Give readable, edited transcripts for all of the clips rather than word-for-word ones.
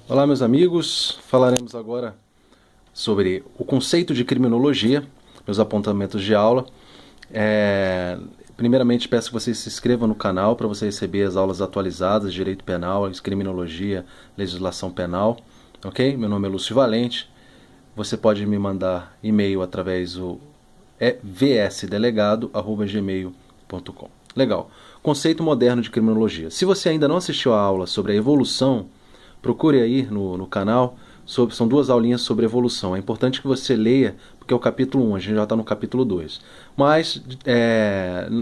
Olá, meus amigos. Falaremos agora sobre o conceito de criminologia, meus apontamentos de aula. Primeiramente, peço que você se inscreva no canal para você receber as aulas atualizadas de Direito Penal, Criminologia, Legislação Penal. Ok? Meu nome é Lúcio Valente. Você pode me mandar e-mail através do vsdelegado@gmail.com. Legal. Conceito moderno de criminologia. Se você ainda não assistiu a aula sobre a evolução, procure aí no canal, são duas aulinhas sobre evolução. É importante que você leia, porque é o capítulo 1, a gente já está no capítulo 2. Mas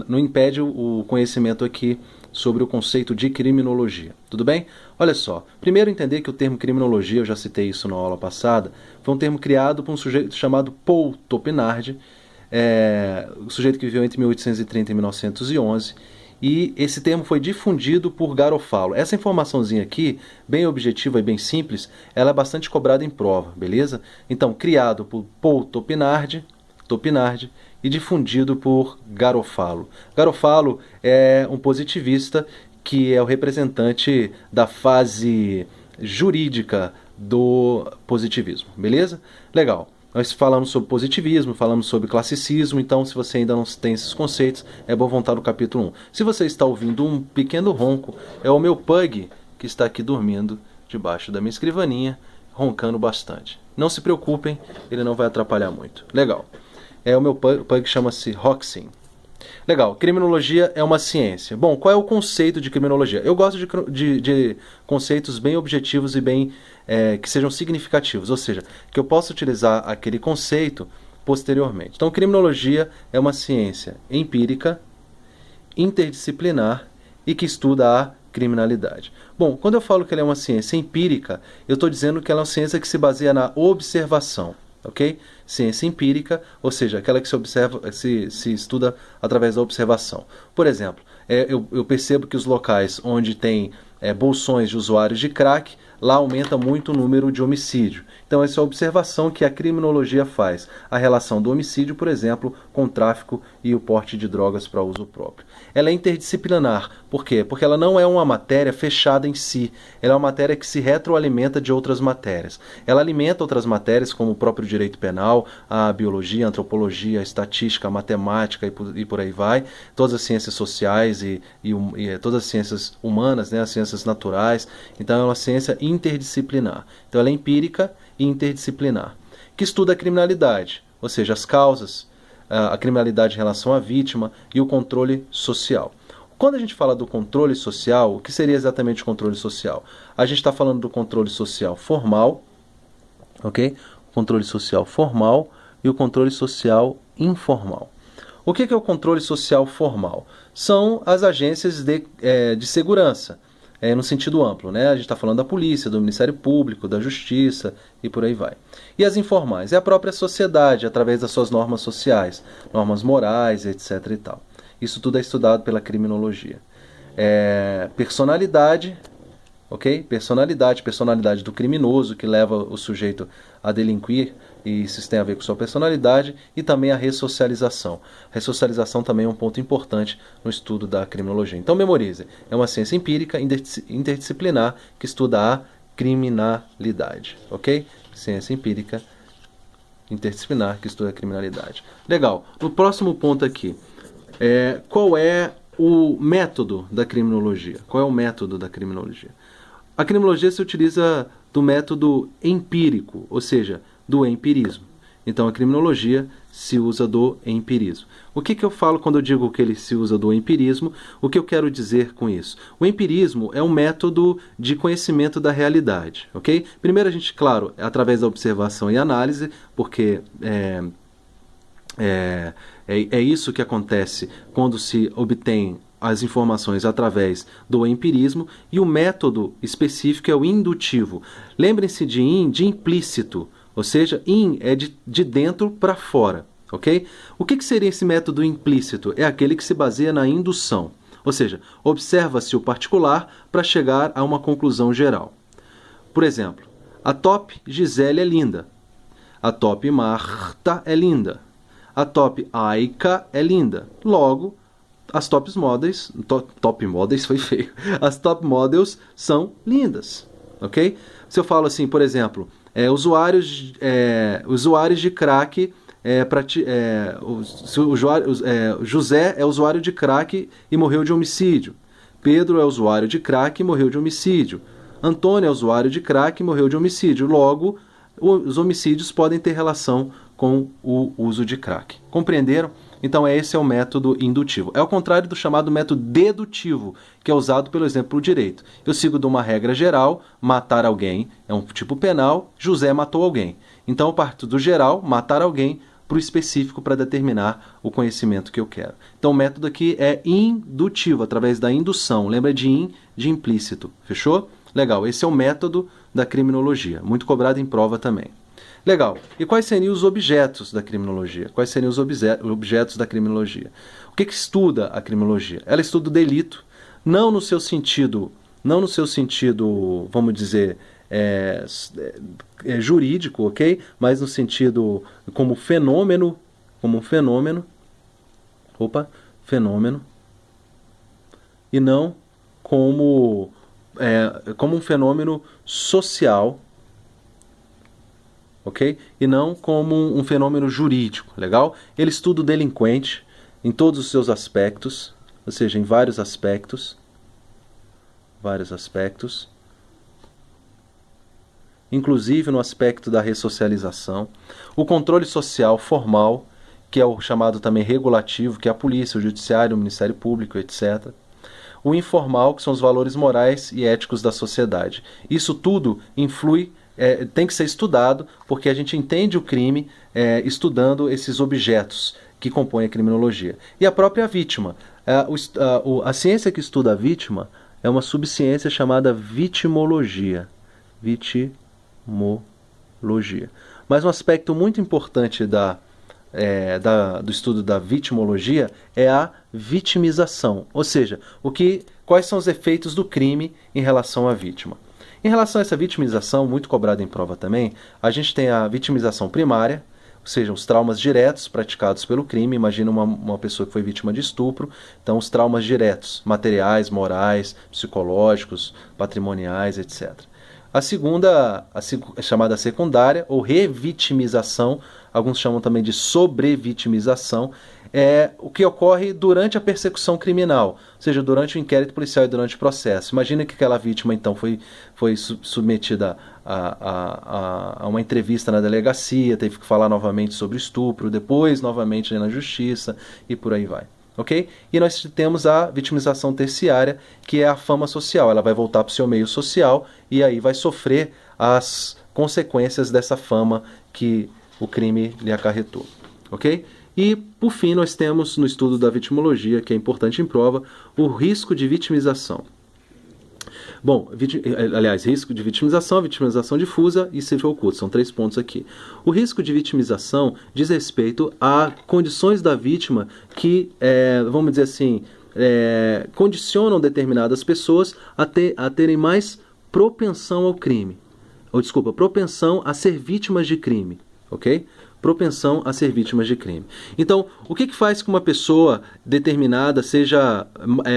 não impede o conhecimento aqui sobre o conceito de criminologia. Tudo bem? Olha só, primeiro entender que o termo criminologia, eu já citei isso na aula passada, foi um termo criado por um sujeito chamado Paul Topinard, o sujeito que viveu entre 1830 e 1911, e esse termo foi difundido por Garofalo. Essa informaçãozinha aqui, bem objetiva e bem simples, ela é bastante cobrada em prova, beleza? Então, criado por Paul Topinard e difundido por Garofalo. Garofalo é um positivista que é o representante da fase jurídica do positivismo, beleza? Legal. Nós falamos sobre positivismo, falamos sobre classicismo, então se você ainda não tem esses conceitos, é bom voltar no capítulo 1. Se você está ouvindo um pequeno ronco, é o meu pug que está aqui dormindo debaixo da minha escrivaninha, roncando bastante. Não se preocupem, ele não vai atrapalhar muito. Legal. O meu pug chama-se Roxin. Legal, criminologia é uma ciência. Bom, qual é o conceito de criminologia? Eu gosto de conceitos bem objetivos e bem que sejam significativos, ou seja, que eu possa utilizar aquele conceito posteriormente. Então, criminologia é uma ciência empírica, interdisciplinar e que estuda a criminalidade. Bom, quando eu falo que ela é uma ciência empírica, eu estou dizendo que ela é uma ciência que se baseia na observação. Ok? Ciência empírica, ou seja, aquela que se observa, se estuda através da observação. Por exemplo, eu percebo que os locais onde tem bolsões de usuários de crack, lá aumenta muito o número de homicídio. Então essa é a observação que a criminologia faz. A relação do homicídio, por exemplo, com o tráfico e o porte de drogas para uso próprio. Ela é interdisciplinar. Por quê? Porque ela não é uma matéria fechada em si. Ela é uma matéria que se retroalimenta de outras matérias. Ela alimenta outras matérias, como o próprio direito penal, a biologia, a antropologia, a estatística, a matemática e por aí vai. Todas as ciências sociais e todas as ciências humanas, né, as ciências naturais. Então é uma ciência interdisciplinar. Então ela é empírica e interdisciplinar, que estuda a criminalidade, ou seja, as causas, a criminalidade em relação à vítima e o controle social. Quando a gente fala do controle social, o que seria exatamente o controle social? A gente está falando do controle social formal, ok? O controle social formal e o controle social informal. O que é o controle social formal? São as agências de segurança, no sentido amplo, né? A gente está falando da polícia, do Ministério Público, da Justiça e por aí vai. E as informais? É a própria sociedade, através das suas normas sociais, normas morais, etc. e tal. Isso tudo é estudado pela criminologia. Personalidade, ok? Personalidade do criminoso que leva o sujeito a delinquir, e isso tem a ver com sua personalidade, e também a ressocialização. A ressocialização também é um ponto importante no estudo da criminologia. Então memorize, é uma ciência empírica interdisciplinar que estuda a criminalidade, ok? Ciência empírica interdisciplinar que estuda a criminalidade. Legal, no próximo ponto aqui, qual é o método da criminologia? Qual é o método da criminologia? A criminologia se utiliza do método empírico, ou seja, do empirismo. Então a criminologia se usa do empirismo. O que eu falo quando eu digo que ele se usa do empirismo? O que eu quero dizer com isso? O empirismo é um método de conhecimento da realidade, ok? Primeiro a gente, claro, através da observação e análise, porque é isso que acontece quando se obtém as informações através do empirismo, e o método específico é o indutivo. Lembrem-se de implícito, ou seja, é de dentro para fora, ok? O que seria esse método implícito? É aquele que se baseia na indução, ou seja, observa-se o particular para chegar a uma conclusão geral. Por exemplo, a top Gisele é linda, a top Marta é linda, a top Aika é linda, logo as top models foi feio. As top models são lindas, ok? Se eu falo assim, por exemplo, usuários de crack, José é usuário de crack e morreu de homicídio. Pedro é usuário de crack e morreu de homicídio. Antônio é usuário de crack e morreu de homicídio. Logo, os homicídios podem ter relação com o uso de crack. Compreenderam? Então esse é o método indutivo. É o contrário do chamado método dedutivo, que é usado pelo exemplo do direito. Eu sigo de uma regra geral, matar alguém é um tipo penal, José matou alguém. Então eu parto do geral, matar alguém, para o específico para determinar o conhecimento que eu quero. Então o método aqui é indutivo, através da indução. Lembra de implícito. Fechou? Legal, esse é o método da criminologia, muito cobrado em prova também. Legal. E quais seriam os objetos da criminologia? Quais seriam os objetos da criminologia? O que estuda a criminologia? Ela estuda o delito, não no seu sentido, vamos dizer, jurídico, ok? Mas no sentido como fenômeno, e não como um fenômeno social, ok? E não como um fenômeno jurídico, legal? Ele estuda o delinquente em todos os seus aspectos, ou seja, em vários aspectos, inclusive no aspecto da ressocialização, o controle social formal, que é o chamado também regulativo, que é a polícia, o judiciário, o Ministério Público, etc. O informal, que são os valores morais e éticos da sociedade. Isso tudo influi, tem que ser estudado, porque a gente entende o crime estudando esses objetos que compõem a criminologia. E a própria vítima. A ciência que estuda a vítima é uma subciência chamada vitimologia. Mas um aspecto muito importante do estudo da vitimologia é a vitimização, ou seja, quais são os efeitos do crime em relação à vítima. Em relação a essa vitimização, muito cobrada em prova também, a gente tem a vitimização primária, ou seja, os traumas diretos praticados pelo crime. Imagina uma pessoa que foi vítima de estupro, então os traumas diretos, materiais, morais, psicológicos, patrimoniais, etc. A segunda é chamada secundária, ou revitimização, alguns chamam também de sobrevitimização, é o que ocorre durante a persecução criminal, ou seja, durante o inquérito policial e durante o processo. Imagina que aquela vítima, então, foi submetida a uma entrevista na delegacia, teve que falar novamente sobre estupro, depois novamente na justiça e por aí vai. Okay? E nós temos a vitimização terciária, que é a fama social. Ela vai voltar para o seu meio social e aí vai sofrer as consequências dessa fama que o crime lhe acarretou. Okay? E, por fim, nós temos no estudo da vitimologia, que é importante em prova, o risco de vitimização. Bom, risco de vitimização difusa e cifra oculta, são 3 pontos aqui. O risco de vitimização diz respeito a condições da vítima que, vamos dizer assim, condicionam determinadas pessoas a terem mais propensão ao crime. Propensão a ser vítimas de crime, ok? Propensão a ser vítimas de crime. Então, o que faz com uma pessoa determinada seja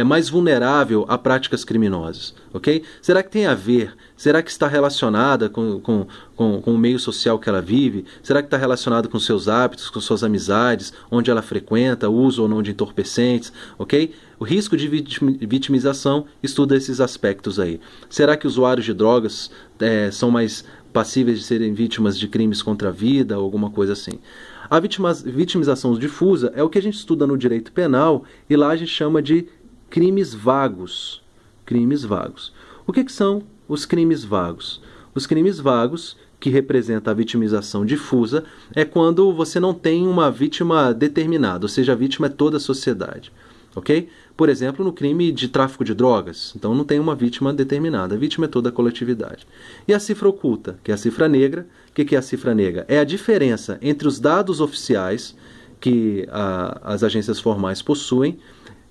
mais vulnerável a práticas criminosas? Okay? Será que tem a ver? Será que está relacionada com o meio social que ela vive? Será que está relacionada com seus hábitos, com suas amizades, onde ela frequenta, uso ou não de entorpecentes? Okay? O risco de vitimização estuda esses aspectos aí. Será que usuários de drogas são mais passíveis de serem vítimas de crimes contra a vida ou alguma coisa assim? A vitimização difusa é o que a gente estuda no direito penal e lá a gente chama de crimes vagos. Crimes vagos. O que são os crimes vagos? Os crimes vagos, que representa a vitimização difusa, é quando você não tem uma vítima determinada, ou seja, a vítima é toda a sociedade. Ok? Por exemplo, no crime de tráfico de drogas, então não tem uma vítima determinada, a vítima é toda a coletividade. E a cifra oculta, que é a cifra negra. O que é a cifra negra? É a diferença entre os dados oficiais que as agências formais possuem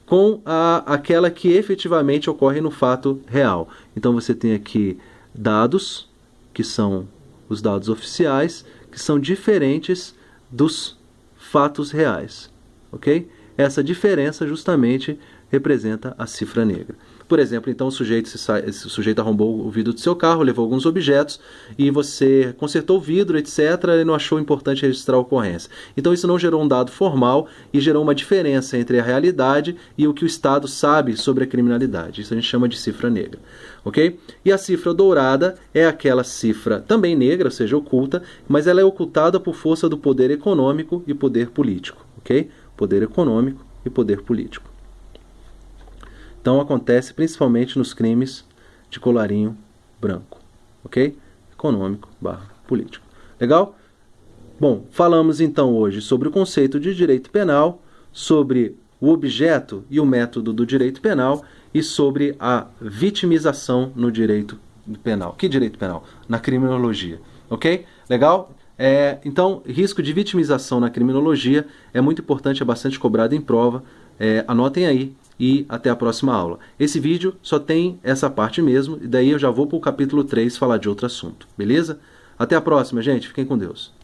com aquela que efetivamente ocorre no fato real. Então você tem aqui dados, que são os dados oficiais, que são diferentes dos fatos reais. Ok? Essa diferença justamente representa a cifra negra. Por exemplo, então o sujeito arrombou o vidro do seu carro, levou alguns objetos e você consertou o vidro, etc., e não achou importante registrar a ocorrência. Então isso não gerou um dado formal e gerou uma diferença entre a realidade e o que o Estado sabe sobre a criminalidade. Isso a gente chama de cifra negra. Ok? E a cifra dourada é aquela cifra também negra, ou seja, oculta, mas ela é ocultada por força do poder econômico e poder político. Ok? Poder econômico e poder político. Então acontece principalmente nos crimes de colarinho branco, ok? Econômico / político. Legal? Bom, falamos então hoje sobre o conceito de direito penal, sobre o objeto e o método do direito penal e sobre a vitimização no direito penal. Que direito penal? Na criminologia, ok? Legal? Então, risco de vitimização na criminologia é muito importante, é bastante cobrado em prova. Anotem aí e até a próxima aula. Esse vídeo só tem essa parte mesmo, e daí eu já vou para o capítulo 3 falar de outro assunto, beleza? Até a próxima, gente. Fiquem com Deus.